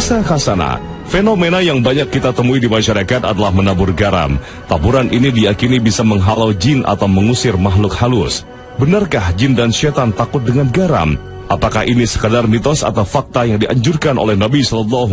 Pemirsa Khasana, fenomena yang banyak kita temui di masyarakat adalah menabur garam. Taburan ini diyakini bisa menghalau jin atau mengusir makhluk halus. Benarkah jin dan setan takut dengan garam? Apakah ini sekadar mitos atau fakta yang dianjurkan oleh Nabi SAW?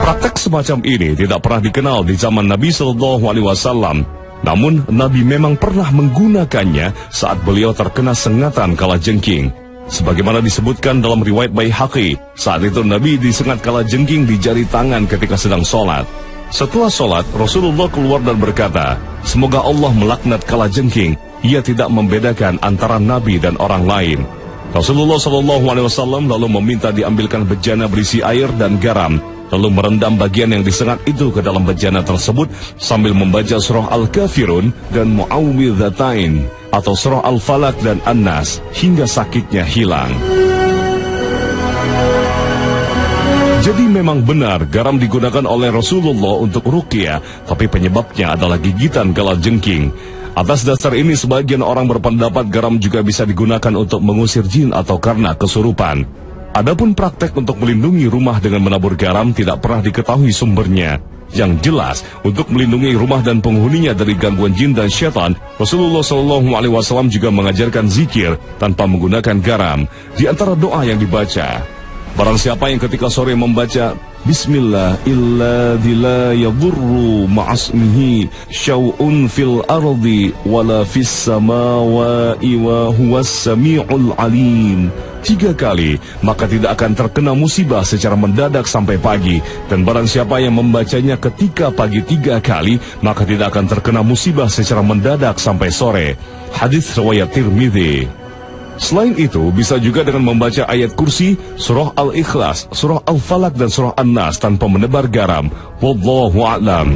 Praktek semacam ini tidak pernah dikenal di zaman Nabi SAW. Namun, Nabi memang pernah menggunakannya saat beliau terkena sengatan kalajengking. Sebagaimana disebutkan dalam riwayat Baihaqi, saat itu Nabi disengat kalajengking di jari tangan ketika sedang sholat. Setelah sholat, Rasulullah keluar dan berkata, "Semoga Allah melaknat kalajengking. Ia tidak membedakan antara Nabi dan orang lain." Rasulullah SAW lalu meminta diambilkan bejana berisi air dan garam, lalu merendam bagian yang disengat itu ke dalam bejana tersebut sambil membaca surah Al-Kafirun dan Mu'awwidzatain atau surah Al-Falaq dan An-Nas hingga sakitnya hilang. Jadi memang benar garam digunakan oleh Rasulullah untuk ruqyah, tapi penyebabnya adalah gigitan kalajengking. Atas dasar ini sebagian orang berpendapat garam juga bisa digunakan untuk mengusir jin atau karena kesurupan. Adapun praktek untuk melindungi rumah dengan menabur garam tidak pernah diketahui sumbernya. Yang jelas, untuk melindungi rumah dan penghuninya dari gangguan jin dan syaitan, Rasulullah SAW juga mengajarkan zikir tanpa menggunakan garam. Di antara doa yang dibaca, barang siapa yang ketika sore membaca Bismillah illadzi la yadurru ma'asmihi syau'un fil ardi wala fis samawati wa huwas sami'ul alim 3 kali, maka tidak akan terkena musibah secara mendadak sampai pagi. Dan barang siapa yang membacanya ketika pagi 3 kali, maka tidak akan terkena musibah secara mendadak sampai sore. Hadis riwayat Tirmidzi. Selain itu, bisa juga dengan membaca ayat kursi, surah Al-Ikhlas, surah Al-Falaq dan surah An-Nas tanpa menebar garam. Wallahu a'lam.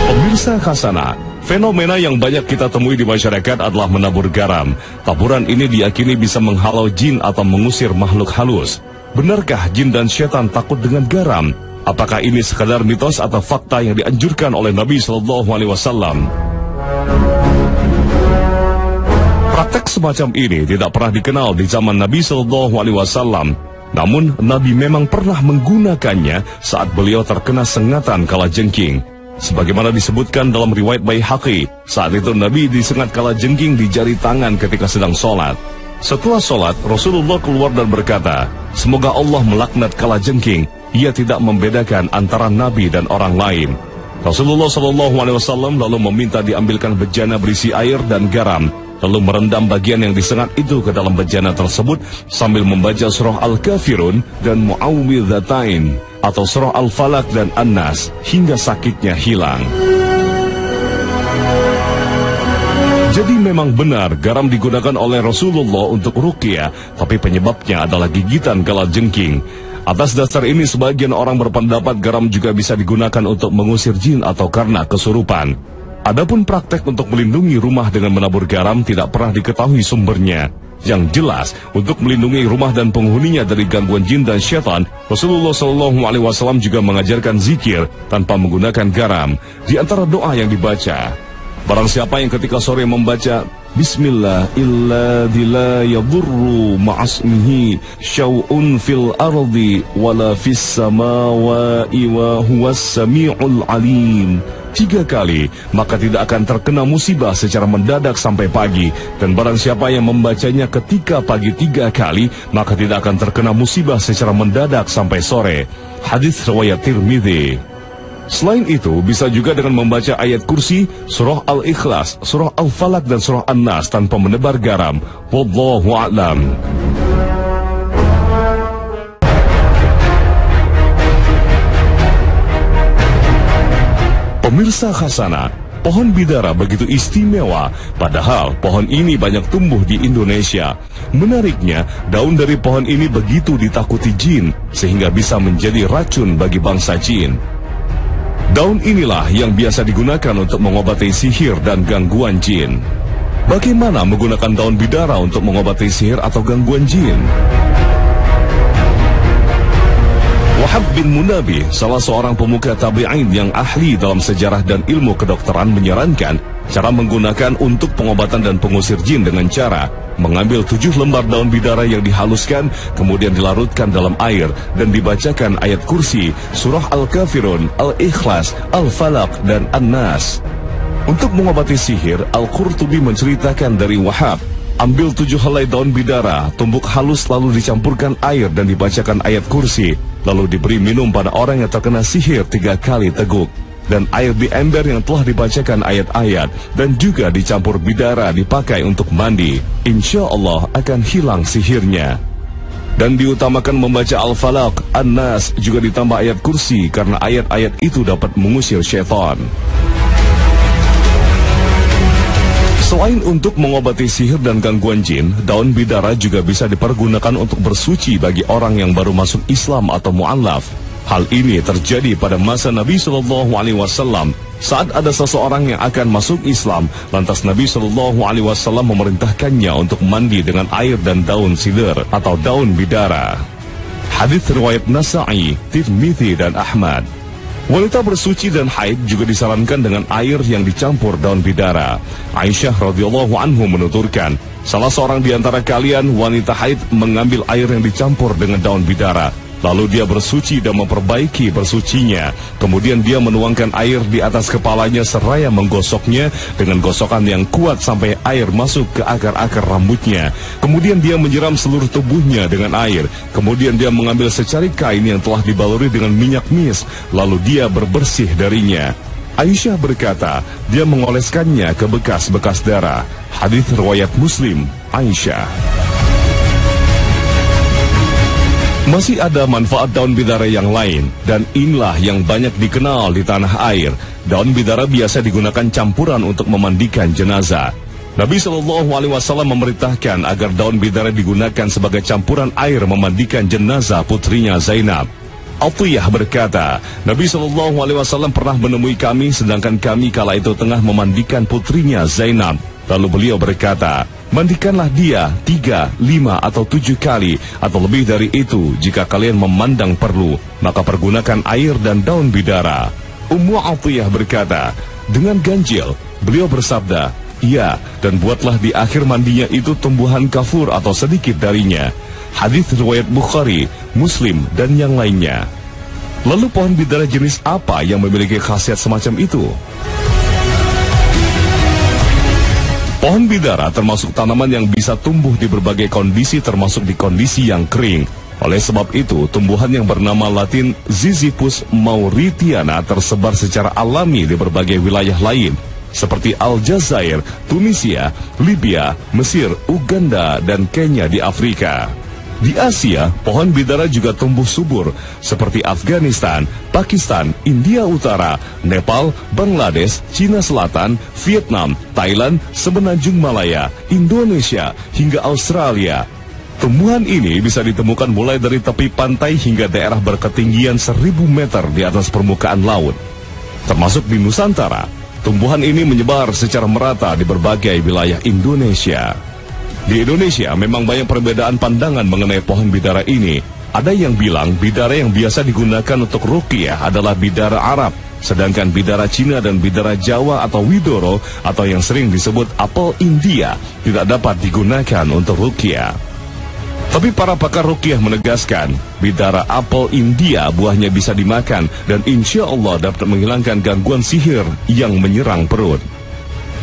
Pemirsa Khasana, fenomena yang banyak kita temui di masyarakat adalah menabur garam. Taburan ini diyakini bisa menghalau jin atau mengusir makhluk halus. Benarkah jin dan setan takut dengan garam? Apakah ini sekadar mitos atau fakta yang dianjurkan oleh Nabi SAW? Praktek semacam ini tidak pernah dikenal di zaman Nabi SAW. Namun, Nabi memang pernah menggunakannya saat beliau terkena sengatan kalajengking. Sebagaimana disebutkan dalam riwayat Baihaqi, saat itu Nabi disengat kalajengking di jari tangan ketika sedang sholat. Setelah sholat, Rasulullah keluar dan berkata, "Semoga Allah melaknat kalajengking. Ia tidak membedakan antara Nabi dan orang lain." Rasulullah SAW lalu meminta diambilkan bejana berisi air dan garam, lalu merendam bagian yang disengat itu ke dalam bejana tersebut sambil membaca surah Al-Kafirun dan Mu'awwidzatain atau surah Al-Falaq dan An-Nas hingga sakitnya hilang. Jadi memang benar garam digunakan oleh Rasulullah untuk ruqyah, tapi penyebabnya adalah gigitan kalajengking. Atas dasar ini sebagian orang berpendapat garam juga bisa digunakan untuk mengusir jin atau karena kesurupan. Adapun praktek untuk melindungi rumah dengan menabur garam tidak pernah diketahui sumbernya. Yang jelas, untuk melindungi rumah dan penghuninya dari gangguan jin dan syaitan, Rasulullah SAW juga mengajarkan zikir tanpa menggunakan garam. Di antara doa yang dibaca, barang siapa yang ketika sore membaca Bismillah illadzi la yadurru ma'asmihi syau'un fil ardi wala fis samawati wa huwas sami'ul alim 3 kali, maka tidak akan terkena musibah secara mendadak sampai pagi. Dan barang siapa yang membacanya ketika pagi 3 kali, maka tidak akan terkena musibah secara mendadak sampai sore. Hadis riwayat Tirmidzi. Selain itu, bisa juga dengan membaca ayat kursi, surah Al-Ikhlas, surah Al-Falaq dan surah An-Nas tanpa menebar garam. Wallahu a'lam. Pemirsa Khasana, pohon bidara begitu istimewa, padahal pohon ini banyak tumbuh di Indonesia. Menariknya, daun dari pohon ini begitu ditakuti jin, sehingga bisa menjadi racun bagi bangsa jin. Daun inilah yang biasa digunakan untuk mengobati sihir dan gangguan jin. Bagaimana menggunakan daun bidara untuk mengobati sihir atau gangguan jin? Wahab bin Munabbih, salah seorang pemuka tabi'in yang ahli dalam sejarah dan ilmu kedokteran, menyarankan cara menggunakan untuk pengobatan dan pengusir jin dengan cara mengambil 7 lembar daun bidara yang dihaluskan, kemudian dilarutkan dalam air dan dibacakan ayat kursi, surah Al-Kafirun, Al-Ikhlas, Al-Falaq, dan An-Nas. Untuk mengobati sihir, Al-Qurtubi menceritakan dari Wahab, ambil 7 helai daun bidara, tumbuk halus lalu dicampurkan air dan dibacakan ayat kursi, lalu diberi minum pada orang yang terkena sihir 3 kali teguk. Dan air di ember yang telah dibacakan ayat-ayat dan juga dicampur bidara dipakai untuk mandi, insya Allah akan hilang sihirnya. Dan diutamakan membaca Al-Falaq, An-Nas, juga ditambah ayat kursi karena ayat-ayat itu dapat mengusir syaitan. Selain untuk mengobati sihir dan gangguan jin, daun bidara juga bisa dipergunakan untuk bersuci bagi orang yang baru masuk Islam atau mu'allaf. Hal ini terjadi pada masa Nabi SAW saat ada seseorang yang akan masuk Islam, lantas Nabi SAW memerintahkannya untuk mandi dengan air dan daun sidr atau daun bidara. Hadits riwayat Nasa'i, Tirmidzi, dan Ahmad. Wanita bersuci dan haid juga disarankan dengan air yang dicampur daun bidara. Aisyah radhiyallahu anhu menuturkan, salah seorang di antara kalian wanita haid mengambil air yang dicampur dengan daun bidara, lalu dia bersuci dan memperbaiki bersucinya. Kemudian dia menuangkan air di atas kepalanya seraya menggosoknya dengan gosokan yang kuat sampai air masuk ke akar-akar rambutnya. Kemudian dia menyiram seluruh tubuhnya dengan air. Kemudian dia mengambil secari kain yang telah dibaluri dengan minyak mis, lalu dia berbersih darinya. Aisyah berkata, dia mengoleskannya ke bekas-bekas darah. Hadits riwayat Muslim, Aisyah. Masih ada manfaat daun bidara yang lain, dan inilah yang banyak dikenal di tanah air. Daun bidara biasa digunakan campuran untuk memandikan jenazah. Nabi SAW memerintahkan agar daun bidara digunakan sebagai campuran air memandikan jenazah putrinya Zainab. Atiyah berkata, Nabi SAW pernah menemui kami sedangkan kami kala itu tengah memandikan putrinya Zainab. Lalu beliau berkata, mandikanlah dia 3, 5, atau 7 kali, atau lebih dari itu jika kalian memandang perlu, maka pergunakan air dan daun bidara. Ummu Atiyah berkata, dengan ganjil, beliau bersabda, iya, dan buatlah di akhir mandinya itu tumbuhan kafur atau sedikit darinya. Hadits riwayat Bukhari, Muslim, dan yang lainnya. Lalu pohon bidara jenis apa yang memiliki khasiat semacam itu? Pohon bidara termasuk tanaman yang bisa tumbuh di berbagai kondisi, termasuk di kondisi yang kering. Oleh sebab itu, tumbuhan yang bernama Latin Ziziphus mauritiana tersebar secara alami di berbagai wilayah lain, seperti Aljazair, Tunisia, Libya, Mesir, Uganda, dan Kenya di Afrika. Di Asia, pohon bidara juga tumbuh subur, seperti Afghanistan, Pakistan, India Utara, Nepal, Bangladesh, Cina Selatan, Vietnam, Thailand, Semenanjung Malaya, Indonesia, hingga Australia. Tumbuhan ini bisa ditemukan mulai dari tepi pantai hingga daerah berketinggian 1000 meter di atas permukaan laut. Termasuk di Nusantara, tumbuhan ini menyebar secara merata di berbagai wilayah Indonesia. Di Indonesia memang banyak perbedaan pandangan mengenai pohon bidara ini. Ada yang bilang bidara yang biasa digunakan untuk ruqyah adalah bidara Arab, sedangkan bidara Cina dan bidara Jawa atau widoro atau yang sering disebut apel India tidak dapat digunakan untuk ruqyah. Tapi para pakar ruqyah menegaskan, bidara apel India buahnya bisa dimakan dan insya Allah dapat menghilangkan gangguan sihir yang menyerang perut.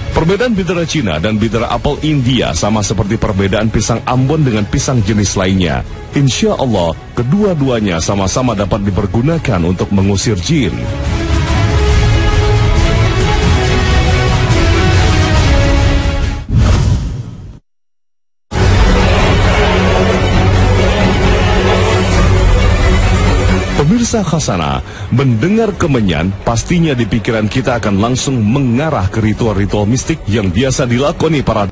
Perbedaan bidara Cina dan bidara apel India sama seperti perbedaan pisang Ambon dengan pisang jenis lainnya. Insya Allah, kedua-duanya sama-sama dapat dipergunakan untuk mengusir jin. Pemirsa Khazanah, mendengar kemenyan, pastinya di pikiran kita akan langsung mengarah ke ritual-ritual mistik yang biasa dilakoni para